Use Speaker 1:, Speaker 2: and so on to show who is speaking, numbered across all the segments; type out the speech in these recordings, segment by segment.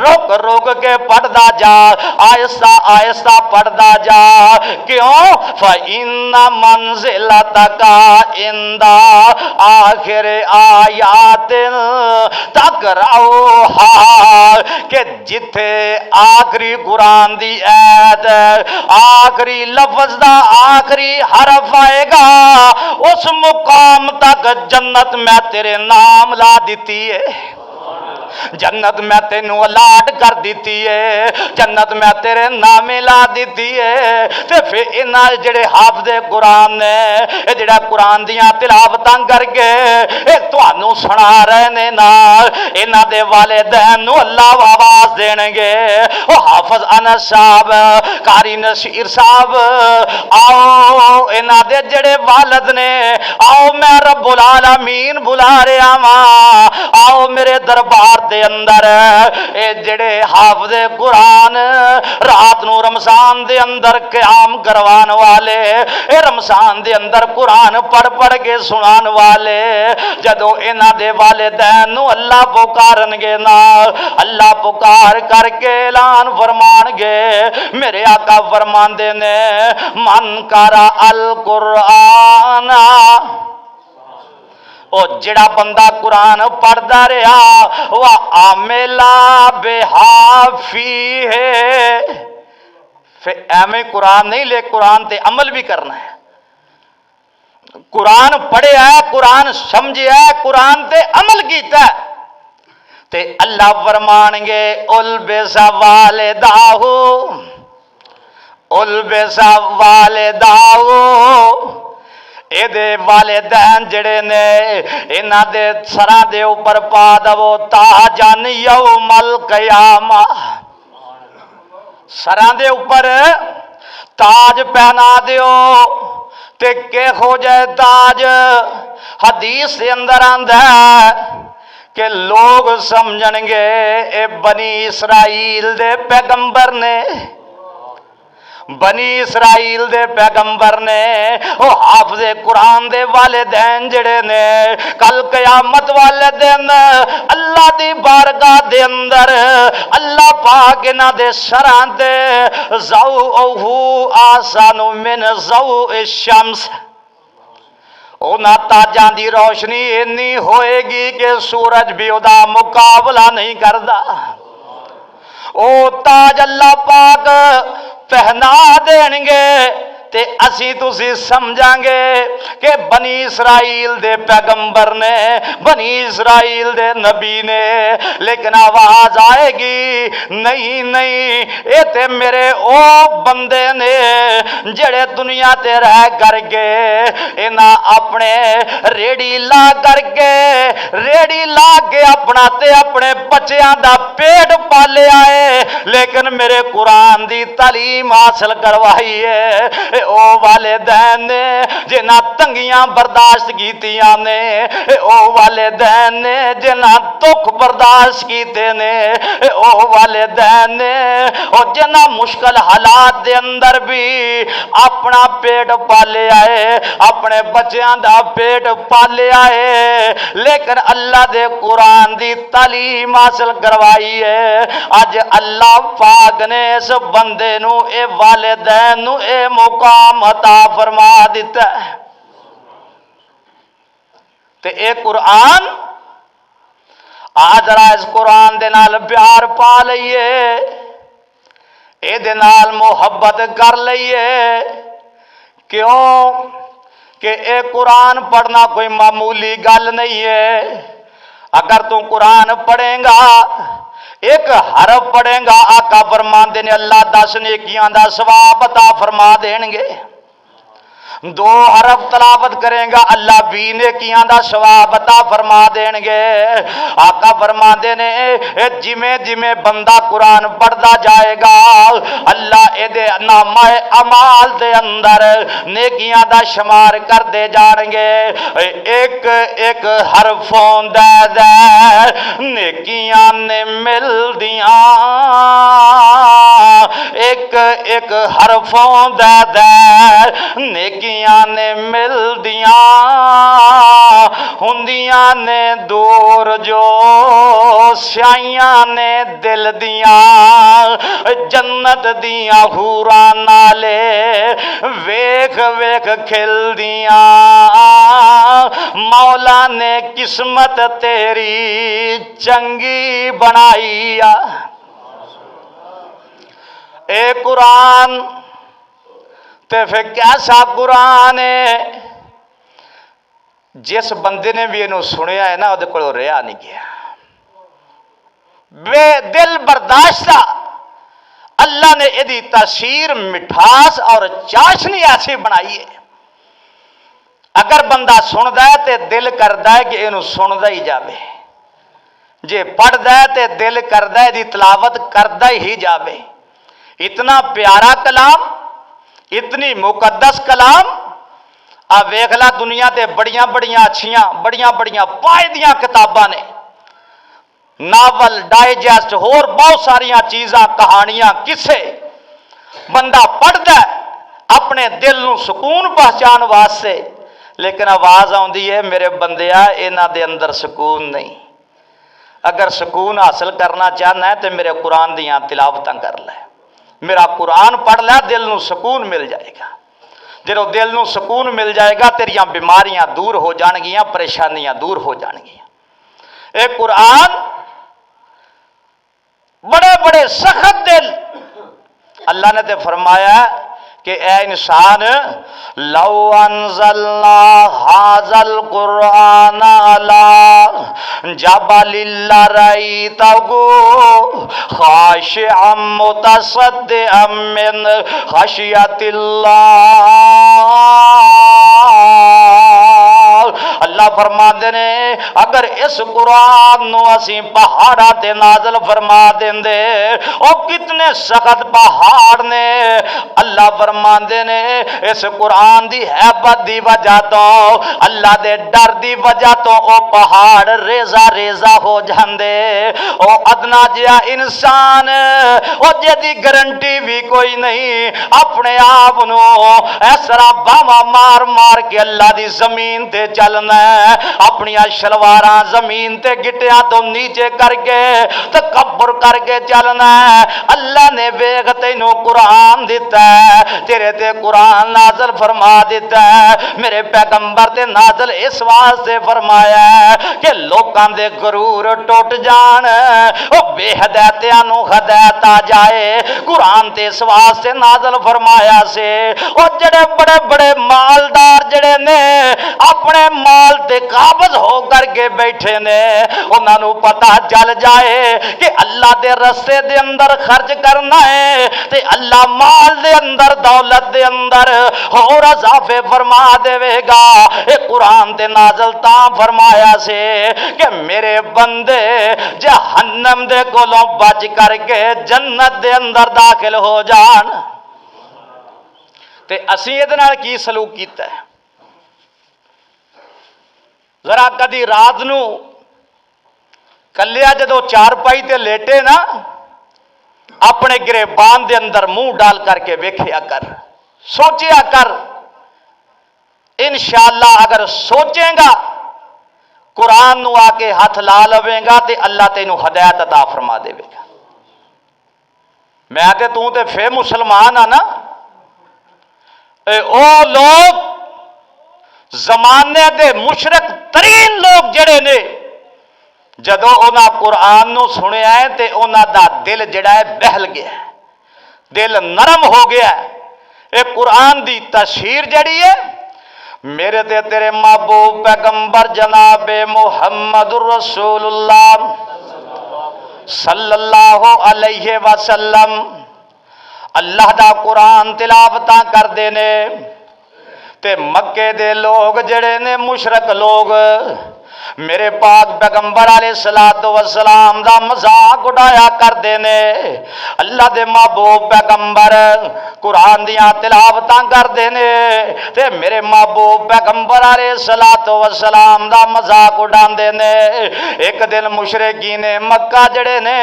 Speaker 1: रुक रुक के पढ़दा जा, आहिस्ता आहिस्ता पढ़दा जा। क्यों? फइन्ना मंजिलतका इंदा आखिर आयातिन तकराउहा, के जिथे आखिरी कुरान दी ऐत आखिरी लफ्ज दा आखिरी हरफ आएगा उस मुकाम तक जन्नत मैं तेरे नाम ला दिती है, जन्नत मैं तेनू अलाट कर दी है, जन्नत मैं तेरे नामे ला दी है। ते फिर इन्हां जेड़े हाफिज़े कुरान ने ये जेड़ा कुरान दियां तिलावतां करके एक तुहानू सुना रहे ने नाल इन्हां दे वालिदैन नू अल्लाह आवाज़ देणगे। ओ हाफिज़ अनस साहब, कारी नसीर साहब, आओ इन्हां दे जेड़े वालिद ने, आओ मैं रब्बुल आलमीन बुला रहा वां, आओ मेरे दरबार दे अंदर। ए जेड़े हाफिज़े कुरान रात नू रमजान दे अंदर क़याम करवान वाले, ए रमजान दे अंदर कुरान पढ़ पढ़ के सुनान वाले, जदों इन्हां दे वालिदैन नू अल्लाह पुकारनगे ना, अल्लाह पुकार करके ऐलान फरमानगे। मेरे आका फरमांदे ने मन करा अल कुरान, ओ जिड़ा बंदा कुरान पढ़दा रहा वह आमेला बेहाफी है। फिर एवं कुरान नहीं ले, कुरान ते अमल भी करना है। कुरान पढ़िया, कुरान समझिया, कुरान ते अमल किया ते अल्लाह फरमानगे उल बेसा वाले दाहू, उल बेसा वाले दाहू, एदे वालिदैन जड़े ने इन्हां दे सरां दे उपर पा दवो ताजन यौमल क़यामा, सरां दे उपर ताज पहना दियो। ते किहो जाए ताज? हदीस के अंदर आंदा है कि लोग समझणगे ए बनी इसराइल दे पैगंबर ने, बनी इसराइल दे पैगंबर ने। ओ हाफिज़े कुरान दे वालिदैन जड़े ने कल कयामत वाले दिन अल्लाह दी बारगाह दे अंदर अल्लाह पाक इन्हां दे सरां ते ज़ौहु आसानु मिन ज़ौइ शम्स, उन्हां ताजां दी रोशनी इन्नी होएगी कि सूरज भी उहदा मुकाबला नहीं करदा। ओ ताज अल्लाह पाक पहना देंगे ते असी तुसी समझांगे कि बनी इसराइल दे पैगंबर ने, बनी इसराइल दे नबी ने। लेकिन आवाज आएगी नहीं नहीं, ये ते मेरे ओ बंदे ने जड़े दुनिया ते रह करके इन्हां अपने रेड़ी ला करके, रेड़ी ला के अपना ते अपने बच्चियां दा पेट पालिया है, लेकिन मेरे कुरान दी तालीम हासिल करवाई है। ओ वालिदैन ने जिन्हां तंगियां बर्दाश्त कीतियां ने, ओ वालिदैन ने जिन्हां दुख बर्दाश्त कीते ने, ओ वालिदैन ने ओ जिन्हां मुश्किल हालात दे अंदर भी अपना पेट पालिया है, अपने बच्चों दा पेट पालिया है, लेकिन अल्लाह दे कुरान दी तालीम हासिल करवाई है। अज अल्लाह पाक ने इस बंदे नू, ए वालिदैन नू ए मौका अता फरमा दिता है। ते ए कुरान आजरा इस कुरान दे नाल प्यार पा लईए, ए नाल मुहब्बत कर लईए। क्यों कि ए कुरान पढ़ना कोई मामूली गल नहीं है। अगर तू कुरान पढ़ेगा, एक हरफ पढ़ेगा, आका फरमाते ने अल्लाह 10 नेकियां दा सवाब अता फरमा देंगे। 2 हरफ तलावत करेगा, अल्लाह 20 नेकियां दा सवाब अता फरमा देंगे। आका फरमाते ने जिमें जिमें बंदा कुरान पढ़ता जाएगा अल्लाह एदे नामाए अमाल दे अंदर नेकियां दा शुमार करते जाएंगे। एक एक हरफों दे नेकियां ने मिल दिया, एक एक हरफों दे नेकियां ने मिल दिया। हुंदियां ने दूर जो स्याइयां ने दिल दियां जन्नत दियां हूरां नाले वेख वेख खिलदियां मौला ने किस्मत तेरी चंगी बनाई आ। ए कुरान ते फिर कैसा कुरान है जिस बंदे ने भी इनू सुनिया है ना वो को रहा नहीं गया बे दिल बर्दाश्त। अल्लाह ने यदी तासीर मिठास और चाशनी ऐसी बनाई है अगर बंदा सुनता है तो दिल करता है कि इनू सुनता ही जाए, जे पढ़ता है तो दिल करता है इसकी तलावत करता ही जाए। इतना प्यारा कलाम, इतनी मुकद्दस कलाम। आ वेखला दुनिया ते बड़ियां बड़ियां अच्छियां बड़ियां बड़ियां फायदियां किताबां ने, नावल डाइजेस्ट होर बहुत सारिया चीज़ां कहानियां किस्से बंदा पढ़ता है अपने दिल नूं सुकून पहचान वास्ते, लेकिन आवाज़ आउंदी है मेरे बंदिया इन्हां दे अंदर सुकून नहीं। अगर सुकून हासिल करना चाहना है तो मेरे कुरान दियां तिलावतां कर लै, मेरा कुरान पढ़ लै, दिल नूं सुकून मिल जाएगा। जो दिल नूं सुकून मिल जाएगा तेरियां बीमारियां दूर हो जाणगियां, परेशानियां दूर हो जाणगियां। एक कुरान बड़े बड़े सख्त दिल अल्लाह ने तो फरमाया कि ए इंसान लौ अनज़लना हाज़ल कुरान अला जबलिन लरअयतहु खाशिअम मुतसद्दिअम मिन खशियतिल्लाह। अल्लाह फरमाते ने अगर इस कुरान नू असी पहाड़ा ते नाज़िल फरमा देंदे, ओ कितने सख्त पहाड़ ने। अल्लाह फरमाते ने इस कुरान दी हैबत दी वजह तो, अल्लाह दे डर दी वजह तो ओ पहाड़ रेजा रेजा हो जांदे। ओ अदना जिहा इंसान ओ जेदी गारंटी भी कोई नहीं, अपने आप नू इस तरह बावा मार मार के अल्लाह दी जमीन ते चलना है, अपनी शलवारां जमीन ते गिटियां तो नीचे करके तकब्बुर करके चलना है। अल्लाह ने वेख तैनू कुरान दिता है, तेरे ते कुरान नाज़िल फरमा दिता है, मेरे पैगंबर ते नाज़िल इस वास्ते फरमाया है कि लोकां दे गरूर टुट जान, ओ बेहदायतियां नू हदायत आ जाए। कुरान ते इस वास्ते नाज़िल फरमाया से ओ जड़े बड़े बड़े मालदार जड़े ने अपने माल ते काबज हो करके बैठे ने, उन्हां नू पता चल जाए कि अल्लाह दे रस्ते दे अंदर खर्च करना है ते अल्लाह माल दे अंदर दौलत दे अंदर होर इजाफे फरमा देवेगा। ये कुरान ते नाज़िल तां फरमाया से कि मेरे बंदे जहन्नम दे कोलों बच करके जन्नत दे अंदर दाखिल हो जान। ते असीं इहदे नाल की सलूक कीता है? जरा कदी रात नू कलिया जदों चारपाई ते लेटे ना, अपने गिरेबान दे अंदर मुंह डाल करके वेखिया कर, सोचिया कर। इंशाअल्लाह अगर सोचेगा, कुरान नू आके हाथ ला लवेगा तो अल्लाह तेनू हदायत अता फरमा देगा। मैं ते तू ते फिर मुसलमान आ ना। ओ लोग जमाने दे मुशरक तरीन लोग जड़े ने, जदों उन्हां कुरान नू सुनिया है तो उन्हां दा दिल जड़ा है बहल गया, दिल नरम हो गया। ये कुरान दी तशहीर जड़ी है मेरे ते तेरे महबूब पैगंबर जनाबे मुहम्मदुर रसूलुल्लाह सल्लल्लाहु अलैहि वसल्लम अल्लाह दा कुरान तिलावतां करदे ने। ते मक्के दे लोग जड़े ने मुशरक लोग मेरे पाक पैगंबर अलैहिस्सलातु वस्सलाम दा मजाक उड़ाया करदे ने। अल्लाह दे महबूब पैगंबर कुरान दियां तिलावतां करदे ने ते मेरे महबूब पैगंबर अलैहिस्सलातु वस्सलाम दा मजाक उड़ांदे ने। एक दिन मुशरिकीन ने मक्का जड़े ने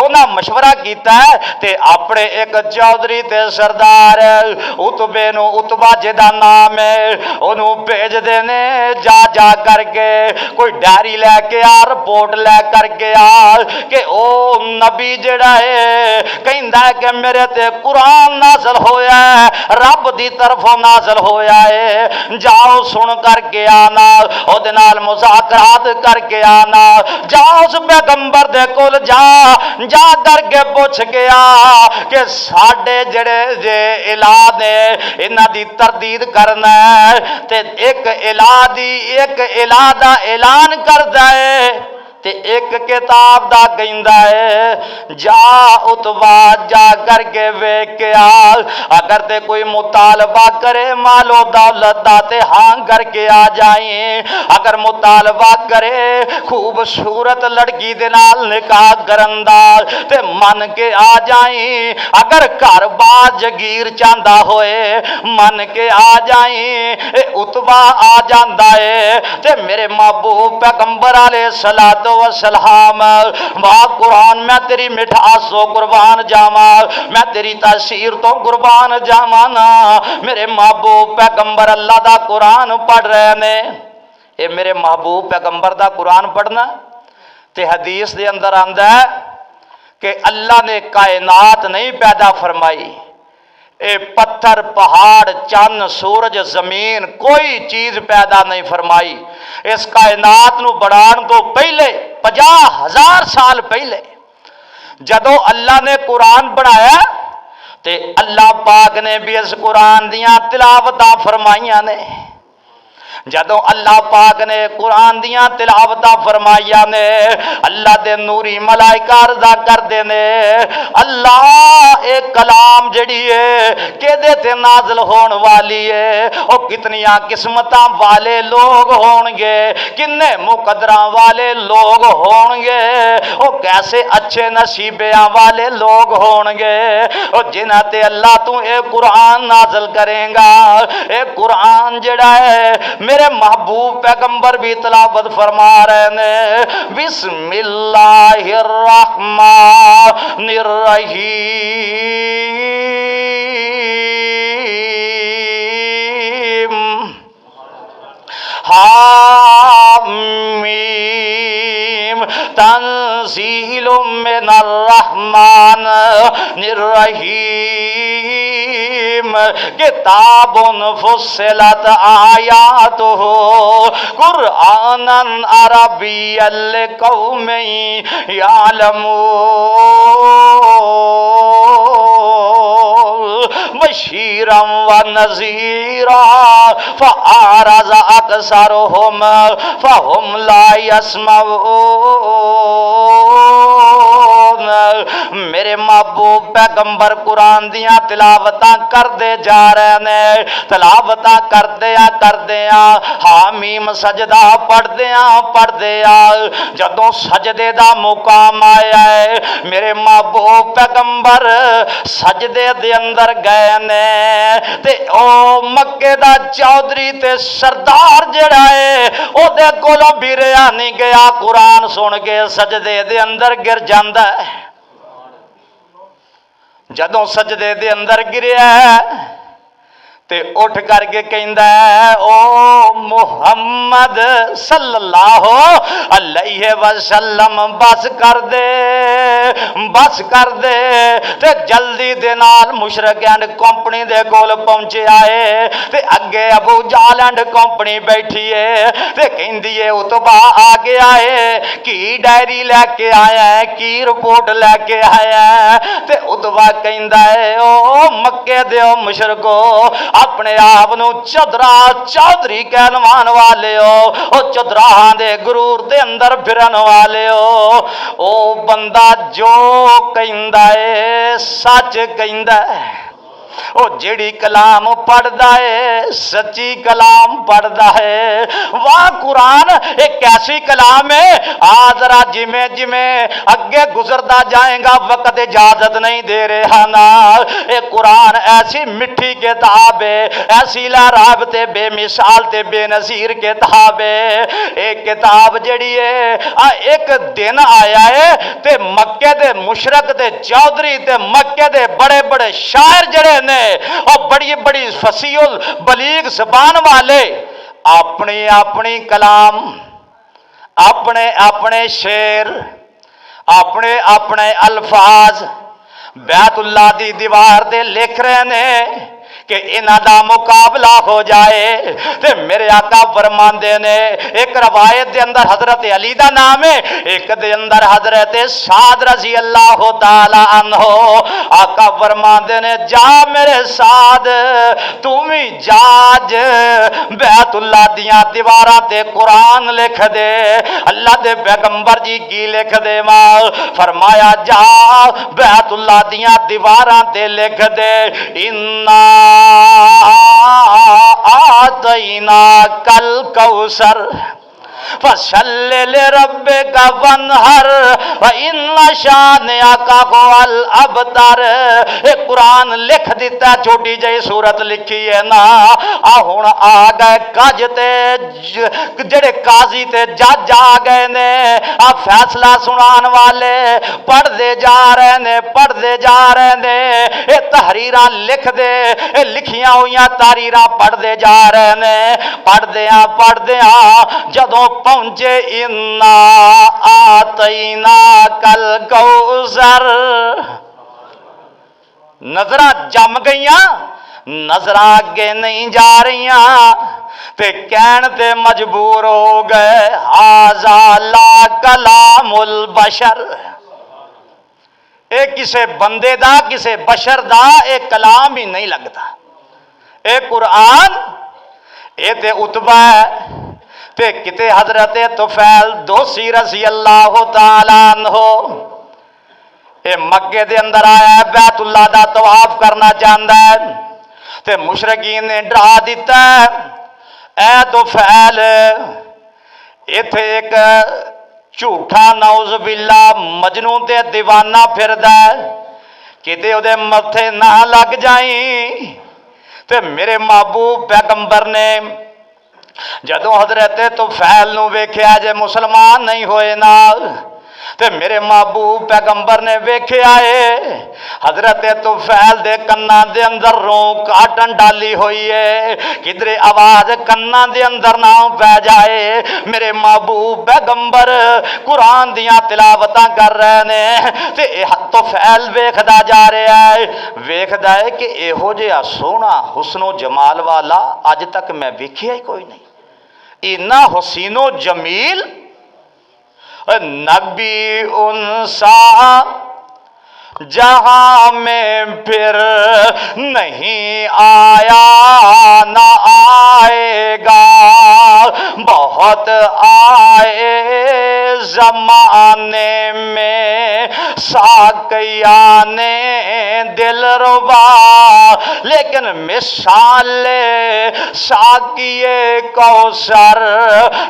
Speaker 1: उन्हां मशवरा कीता ते अपने एक चौधरी ते सरदार उतबे नूं, उतबा जिहदा नाम है, ओनू भेजदे ने जा जा करके कोई डायरी लैके आ, रिपोर्ट लै करके आ कि ओ नबी जड़ा है कहंदा है कि मेरे ते कुरान नाज़िल होया है, रब दी तरफों नाज़िल होया है, जाओ सुन करके आना, ओदे नाल मुज़ाकरात करके आना, जाओ उस पैगंबर दे कोल जा जा करके पुछ के आ कि साडे जड़े जे इला ने इन्हां दी तरदीद करना है ते एक इला दी, एक इला दा ऐलान करदा है ते एक किताब दा कहंदा है जा उतबा जा करके वेख के आ, अगर ते कोई मुतालबा करे मालो दौलत दा ते हां करके आ जाए, अगर मुतालबा करे खूबसूरत लड़की दे नाल निकाह करन दा ते मन के आ जाए, अगर घर बार जगीर चाहता होए मन के आ जाए। उतबा आ जाता है ते मेरे महबूब पैगंबर अलैहिस्सलातु वस्सलाम वाह कुरान मैं तेरी मिठास तो कुर्बान जावा, मैं तेरी तासीर तो कुर्बान जावा ना। मेरे महबूब पैगंबर अल्लाह दा कुरान पढ़ रहे ने, ये मेरे महबूब पैगंबर दा कुरान पढ़ना ते हदीस दे अंदर आंदा है कि अल्लाह ने कायनात नहीं पैदा फरमाई, ए पत्थर पहाड़ चंद सूरज जमीन कोई चीज पैदा नहीं फरमाई। इस कायनात नूं बनाउण तो पहले 50,000 साल पहले जदों अल्लाह ने कुरान बनाया ते अल्लाह पाक ने भी इस कुरान दियां तिलावतां फरमाइयां ने। जदों अल्लाह पाक ने कुरान दियां तिलावतां फरमाइया ने अल्लाह दे नूरी मलाइका अर्ज़ा करदे ने अल्लाह एक कलाम जड़ी है केदे ते नाज़िल होने वाली है, ओ कितनियां किस्मतां वाले लोग होणगे, किन्ने मुकदरां वाले लोग होणगे, ओ कैसे अच्छे नसीबियां वाले लोग होणगे, ओ जिन्हां ते अल्लाह तू ए कुरान नाज़िल करेगा। ए कुरान जड़ा है मेरे महबूब पैगंबर भी तलावत फरमा रहे ने बिस्मिल्लाहिर्रहमानिर्रहीम हामीम तंज़ीलुम मिनर रहमानिर्रहीम किताबुन फुस्सिलत आयातुहु कुरआनन अरबिय्यन लिक़ौमिन यअलमून बशीरम व नज़ीरा फ़अरज़ अक्सरुहुम फ़हुम ला यस्मऊन। मेरे महबूब पैगंबर कुरान दियां तिलावतां करदे जा रहे ने, तिलावतां करदे हामीम सजदा पढ़दे जदों सजदे दा मुकाम आया है मेरे महबूब पैगंबर सजदे दे अंदर गए ने ते ओ मक्के दा चौधरी ते सरदार जड़ा है ओदे कोलों भी रहा नहीं गया, कुरान सुन के सजदे दे अंदर गिर जांदा है। जदों सजदे दे अंदर गिरिया ते उठ करके कहंदा है ओ मुहम्मद सल्लल्लाहु अलैहि वसल्लम बस कर दे ते जल्दी दे नाल मुशरक एंड कंपनी दे कोल पहुंचे आए ते अगे अबू जाल एंड कंपनी बैठी है ते कहंदी है उतबा आ गया है की डायरी लैके आया है, की रिपोर्ट लैके आया है ते उतबा कहंदा है ओ मक्के दे मुशरको अपने आप नूं चौधरा चौधरी कहलवान वाले हो, ओ चौधराहां दे गुरूर दे अंदर फिरन वाले हो, ओ बंदा जो कहंदा है सच कहंदा है। ओ जेड़ी कलाम पढ़दा है सच्ची कलाम पढ़दा है। वाह कुरान एक ऐसी कलाम है, आजरा जिमें जिमें अगे गुजरता जाएगा वक्त इजाजत नहीं दे रहा ना। एक कुरान ऐसी मिठी किताब है, ऐसी लाराब ते बेमिसाल ते बेनजीर किताब है। एक किताब जड़ी है एक दिन आया है ते मक्के दे मुशरक ते चौधरी ते मक्के दे बड़े बड़े शायर जड़े ने और बड़ी बड़ी फसील बलीग जबान वाले अपनी अपनी कलाम, अपने अपने शेर, अपने अपने अल्फाज बैतुल्ला दी दीवार ते लिख रहे ने कि इन्हां दा मुकाबला हो जाए। ते मेरे आका फरमांदे ने, एक रवायत दे अंदर हजरत अली दा नाम है, एक दे अंदर हजरत साद रजी अल्लाह तआला अन्हो। आका फरमांदे ने, जा मेरे साद तू भी जाज बैतुल्ला दियां दीवारां ते कुरान लिख दे। अल्लाह दे पैगंबर जी की लिख दे मां? फरमाया जा बैतुल्ला दियां दीवारां ते लिख दे, इन्ना आतईना कल कौसर फसल्ले रब्बे का वनहर इन्ना शानिअका हुवल अबतर। एक कुरान लिख दिता, छोटी जी सूरत लिखी है ना। आ हुण आ गए कज ते जेड़े काजी ते जज आ गए ने, आ फैसला सुनान वाले पढ़ते जा रहे ने, पढ़ते जा रहे ने। ये तहरीरां लिख दे, ये लिखियां हुई तहरीरां पढ़ते जा रहे ने। पढ़दे जदों पहुंचे इन्ना आतईना कल कौसर, नजर जम गई, नजर अगे नहीं जा रही ते कहन ते मजबूर हो गए, हाजा ला कलामुल बशर। एक किसे बंदे दा किसे बशर दा एक कलाम ही नहीं लगता। एक कुरान ये ते उतबा है ते किते हजरत तुफैल दोसी रज़ी अल्लाह तआला अन्हो। ये मक्के दे अंदर आया, बैतुल्ला दा तवाफ करना चाहता है ते मुशरकीन ने डरा दिता ऐ तुफैल इथे एक झूठा नौज बिल्ला मजनू ते दीवाना फिरदा किते उहदे मथे ना लग जाई। ते मेरे महबूब पैगंबर ने जदों हजरत तुफैल नूं वेख्या, जे मुसलमान नहीं होए नाल, ते मेरे महबूब पैगंबर ने वेख्या है हजरत तुफैल दे कन्नां दे अंदर रों काटन डाली हुई है, किधरे आवाज कन्नां दे अंदर ना पै जाए। मेरे महबूब पैगंबर कुरान दियां तिलावतां कर रहे ने ते तुफैल वेखदा जा रहा है, वेखदा है कि इहो जिहा सोहना हुस्नो जमाल वाला अज तक मैं वेख्या ही कोई नहीं। इन्ना हुसीनो जमील नबी उनसा जहां में फिर नहीं आया ना आएगा, बहुत आए जमाने में साकिया ने दिल रुबा, लेकिन मिसाले साकिए कौसर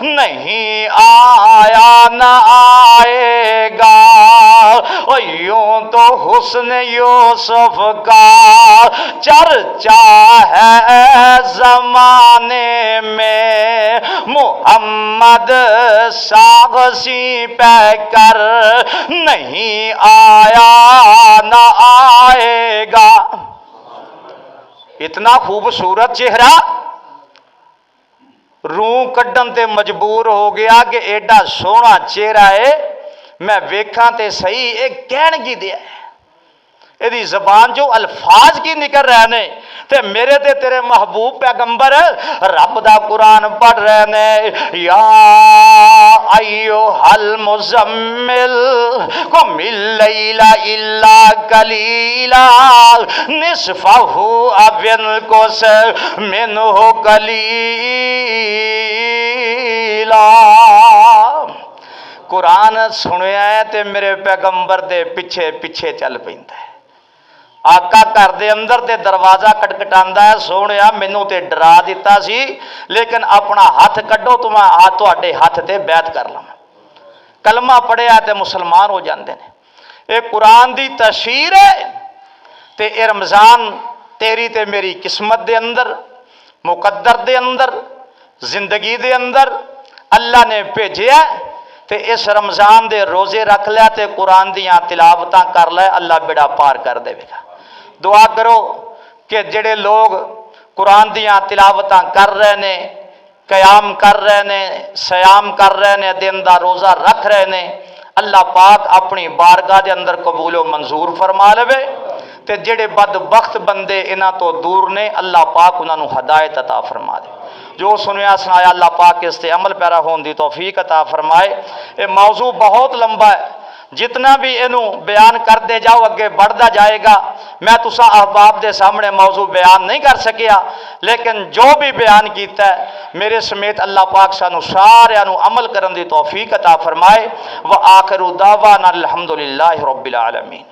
Speaker 1: नहीं आया ना आएगा। और यूं तो हुस्न यूसुफ का चर्चा है जमाने में, मुहम्मद सागसी पैकर नहीं आया ना आएगा। इतना खूबसूरत चेहरा, रूह कड्डन ते मजबूर हो गया कि एडा सोहना चेहरा है मैं वेखा ते सही, एक कहन की दिया यदि जबान जो अल्फाज की निकल रहे ने। ते मेरे ते तेरे महबूब पैगंबर रब दा कुरान पढ़ रहे ने, या अय्युहल मुज़म्मिल कुमिल लैला इल्ला कलीला निस्फहु अविनकुस मिनहु कलीला। कुरान सुनिया है ते मेरे पैगंबर दे पिछे पिछे चल पैंदा है। आका घर दे अंदर ते दरवाजा खटखटांदा है, सोहणिया मैनू ते डरा दिता सी, लेकिन अपना हथ कड्डो तो मैं तुहाडे हथ ते बैत कर लवां। कलमा पढ़िया ते मुसलमान हो जाते हैं। ये कुरान की तशहीर है। ते ये रमज़ान तेरी ते मेरी किस्मत दे अंदर, मुकद्दर दे अंदर, जिंदगी दे अंदर अल्लाह ने भेजिया। ते इस रमज़ान दे रोज़े रख लिया ते कुरान दियां तिलावतां कर लै, अल्लाह बेड़ा पार कर देगा। दुआ करो कि जेड़े लोग कुरान दियां तिलावतां कर रहे ने, कयाम कर रहे ने, सयाम कर रहे ने, दिन दा रोज़ा रख रहे ने, अल्लाह पाक अपनी बारगाह के अंदर कबूलो मंजूर फरमा लवे। ते जेड़े बदबख्त बंदे इन्हां तो दूर ने, अल्लाह पाक उन्होंने हदायत अता फरमा दे। जो सुनिया सुनाया अल्लाह पाक इस ते अमल पैरा होने की तौफीक अता फरमाए। ये मौजू बहुत लंबा है, जितना भी इनू बयान करते जाओ अगे बढ़ता जाएगा। मैं तुसा अहबाब के सामने मौजू बयान नहीं कर सकिया, लेकिन जो भी बयान किया मेरे समेत अल्लाह पाक सानू सारिਆਂ ਨੂੰ अमल करने की तौफीक अता फरमाए। व आखिरु दावाना अल्हम्दुलिल्लाहि रब्बिल आलमीन।